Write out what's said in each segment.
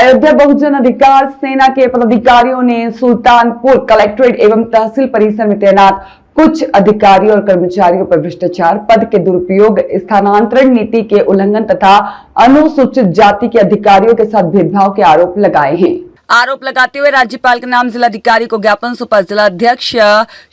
अयोध्या बहुजन अधिकार सेना के पदाधिकारियों ने सुल्तानपुर कलेक्ट्रेट एवं तहसील परिसर में तैनात कुछ अधिकारियों और कर्मचारियों पर भ्रष्टाचार, पद के दुरुपयोग, स्थानांतरण नीति के उल्लंघन तथा अनुसूचित जाति के अधिकारियों के साथ भेदभाव के आरोप लगाए हैं। आरोप लगाते हुए राज्यपाल के नाम जिलाधिकारी को ज्ञापन सौंपा। जिलाध्यक्ष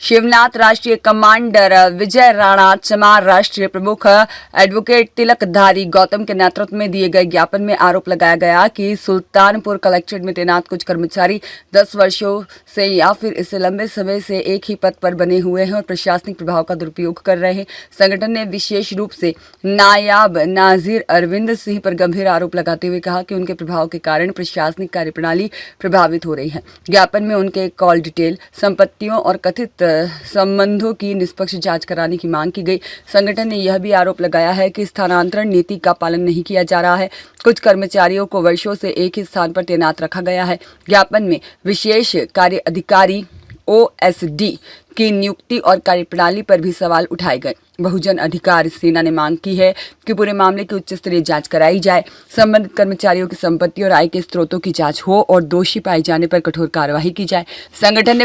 शिवनाथ, राष्ट्रीय कमांडर विजय राणा चमार, राष्ट्रीय प्रमुख एडवोकेट तिलकधारी गौतम के नेतृत्व में दिए गए ज्ञापन में आरोप लगाया गया कि सुल्तानपुर कलेक्ट्रेट में तैनात कुछ कर्मचारी 10 वर्षों से या फिर इससे लंबे समय से एक ही पद पर बने हुए हैं और प्रशासनिक प्रभाव का दुरुपयोग कर रहे हैं। संगठन ने विशेष रूप से नायाब नाजिर अरविंद सिंह पर गंभीर आरोप लगाते हुए कहा कि उनके प्रभाव के कारण प्रशासनिक कार्यप्रणाली प्रभावित हो रही है। ज्ञापन में उनके कॉल डिटेल, संपत्तियों और कथित संबंधों की निष्पक्ष जांच कराने की मांग की गई। संगठन ने यह भी आरोप लगाया है कि स्थानांतरण नीति का पालन नहीं किया जा रहा है। कुछ कर्मचारियों को वर्षों से एक ही स्थान पर तैनात रखा गया है। ज्ञापन में विशेष कार्य अधिकारी OSD की नियुक्ति और कार्यप्रणाली पर भी सवाल उठाए गए। बहुजन अधिकार सेना ने मांग की है कि पूरे मामले की उच्च स्तरीय जांच कराई जाए, संबंधित कर्मचारियों की संपत्ति और आय के स्रोतों की जांच हो और दोषी पाए जाने पर कठोर कार्रवाई की जाए। संगठन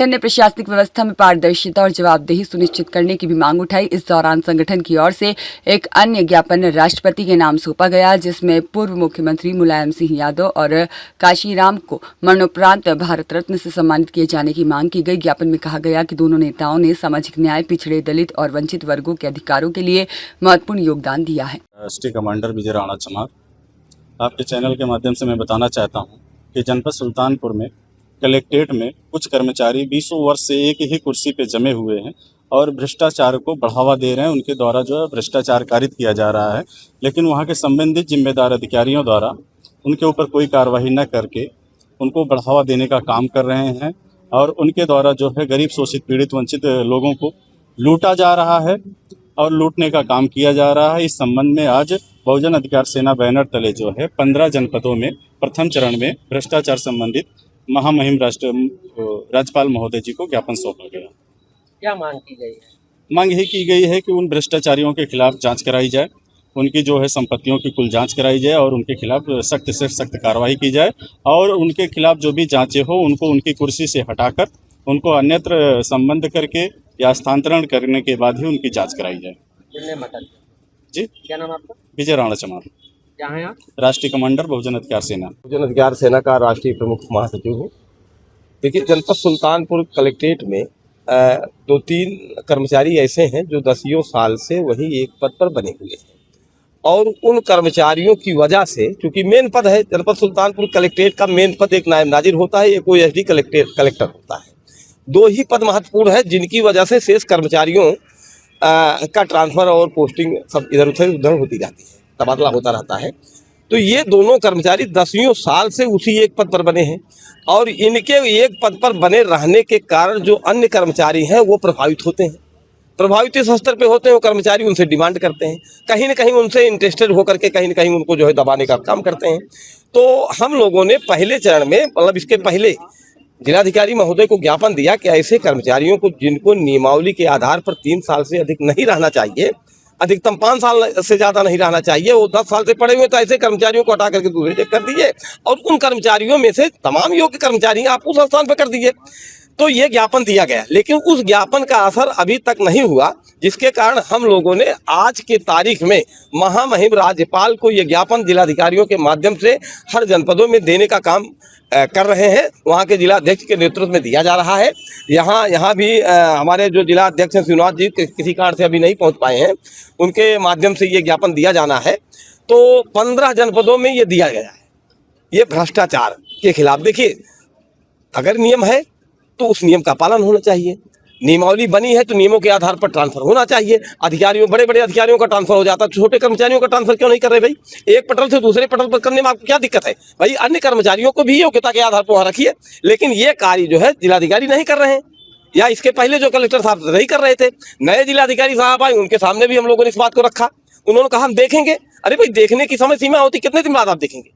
ने प्रशासनिक व्यवस्था में पारदर्शिता और जवाबदेही सुनिश्चित करने की भी मांग उठाई। इस दौरान संगठन की ओर से एक अन्य ज्ञापन राष्ट्रपति के नाम सौंपा गया, जिसमें पूर्व मुख्यमंत्री मुलायम सिंह यादव और काशीराम को मरणोपरांत भारत रत्न से सम्मानित किए जाने की मांग की गई। ज्ञापन में कहा गया कि दोनों नेताओं ने सामाजिक न्याय, पिछड़े, दलित और वंचित वर्गों के अधिकारों के लिए महत्वपूर्ण योगदान दिया है। राष्ट्रीय कमांडर विजय राणा चमार, आपके चैनल के माध्यम से मैं बताना चाहता हूँ कि जनपद सुल्तानपुर में कलेक्ट्रेट में कुछ कर्मचारी 20 वर्ष से एक ही कुर्सी पे जमे हुए हैं और भ्रष्टाचार को बढ़ावा दे रहे हैं। उनके द्वारा जो है भ्रष्टाचार कारित किया जा रहा है, लेकिन वहाँ के संबंधित जिम्मेदार अधिकारियों द्वारा उनके ऊपर कोई कार्रवाई न करके उनको बढ़ावा देने का काम कर रहे हैं और उनके द्वारा जो है गरीब, शोषित, पीड़ित, वंचित लोगों को लूटा जा रहा है और लूटने का काम किया जा रहा है। इस संबंध में आज बहुजन अधिकार सेना बैनर तले जो है 15 जनपदों में प्रथम चरण में भ्रष्टाचार संबंधित महामहिम राज्यपाल महोदय जी को ज्ञापन सौंपा गया। क्या मांग की गई है? मांग यही की गई है कि उन भ्रष्टाचारियों के खिलाफ जांच कराई जाए, उनकी जो है संपत्तियों की कुल जांच कराई जाए और उनके खिलाफ सख्त से सख्त कार्रवाई की जाए और उनके खिलाफ जो भी जांचें हो उनको उनकी कुर्सी से हटाकर उनको अन्यत्र संबंध करके या स्थानांतरण करने के बाद ही उनकी जाँच कराई जाए। जी, क्या नाम आपका? विजय राणा चमार, क्या है आप? राष्ट्रीय कमांडर बहुजन अधिकार सेना। बहुजन अधिकार सेना का राष्ट्रीय प्रमुख महासचिव हूँ। देखिए, जनपद सुल्तानपुर कलेक्ट्रेट में 2-3 कर्मचारी ऐसे हैं जो 10 साल से वही एक पद पर बने हुए हैं और उन कर्मचारियों की वजह से, चूंकि मेन पद है जनपद सुल्तानपुर कलेक्ट्रेट का, मेन पद एक नायब नाजिर होता है, एक OSD कलेक्टर होता है। 2 ही पद महत्वपूर्ण है जिनकी वजह से शेष कर्मचारियों का ट्रांसफ़र और पोस्टिंग सब इधर उधर होती रहती है, तबादला होता रहता है। तो ये दोनों कर्मचारी 10 साल से उसी एक पद पर बने हैं और इनके एक पद पर बने रहने के कारण जो अन्य कर्मचारी हैं वो प्रभावित होते हैं। प्रभावित इस स्तर पे होते हैं, वो कर्मचारी उनसे डिमांड करते हैं, कहीं ना कहीं उनसे इंटरेस्टेड होकर के कहीं ना कहीं उनको जो है दबाने का काम करते हैं। तो हम लोगों ने पहले चरण में, मतलब इसके पहले, जिलाधिकारी महोदय को ज्ञापन दिया कि ऐसे कर्मचारियों को जिनको नियमावली के आधार पर 3 साल से अधिक नहीं रहना चाहिए, अधिकतम 5 साल से ज़्यादा नहीं रहना चाहिए, वो 10 साल से पड़े हुए, तो ऐसे कर्मचारियों को हटा करके दूसरे जगह कर दीजिए और उन कर्मचारियों में से तमाम योग्य कर्मचारी आप उस स्थान पर कर दीजिए। तो ये ज्ञापन दिया गया, लेकिन उस ज्ञापन का असर अभी तक नहीं हुआ, जिसके कारण हम लोगों ने आज के तारीख में महामहिम राज्यपाल को ये ज्ञापन जिलाधिकारियों के माध्यम से हर जनपदों में देने का काम कर रहे हैं। वहाँ के जिलाध्यक्ष के नेतृत्व में दिया जा रहा है। यहाँ भी हमारे जो जिलाध्यक्ष हैं शिवनाथ जी किसी कारण से अभी नहीं पहुँच पाए हैं, उनके माध्यम से ये ज्ञापन दिया जाना है। तो 15 जनपदों में ये दिया गया है, ये भ्रष्टाचार के खिलाफ। देखिए, अगर नियम है तो उस नियम का पालन होना चाहिए। नियमावली बनी है तो नियमों के आधार पर ट्रांसफर होना चाहिए। अधिकारियों, बड़े बड़े अधिकारियों का ट्रांसफर हो जाता है, छोटे कर्मचारियों का ट्रांसफर क्यों नहीं कर रहे भाई? एक पटल से दूसरे पटल पर करने में आपको क्या दिक्कत है भाई? अन्य कर्मचारियों को भी योग्यता के आधार पर वहाँ रखिए, लेकिन ये कार्य जो है जिलाधिकारी नहीं कर रहे हैं, या इसके पहले जो कलेक्टर साहब नहीं कर रहे थे। नए जिलाधिकारी साहब आए, उनके सामने भी हम लोगों ने इस बात को रखा। उन्होंने कहा हम देखेंगे। अरे भाई, देखने की समय सीमा होती, कितने दिन बाद आप देखेंगे?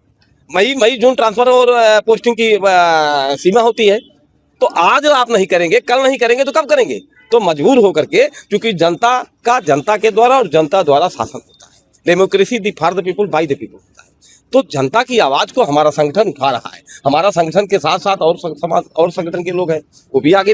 मई जून ट्रांसफर और पोस्टिंग की सीमा होती है। तो आज आप नहीं करेंगे, कल नहीं करेंगे तो कब करेंगे? तो मजबूर होकर के, क्योंकि जनता का जनता के द्वारा और जनता द्वारा शासन होता है। Democracy the for the people by the people होता है। तो जनता की आवाज को हमारा संगठन उठा रहा है। हमारा संगठन के साथ साथ और समाज और संगठन के लोग हैं, वो भी आगे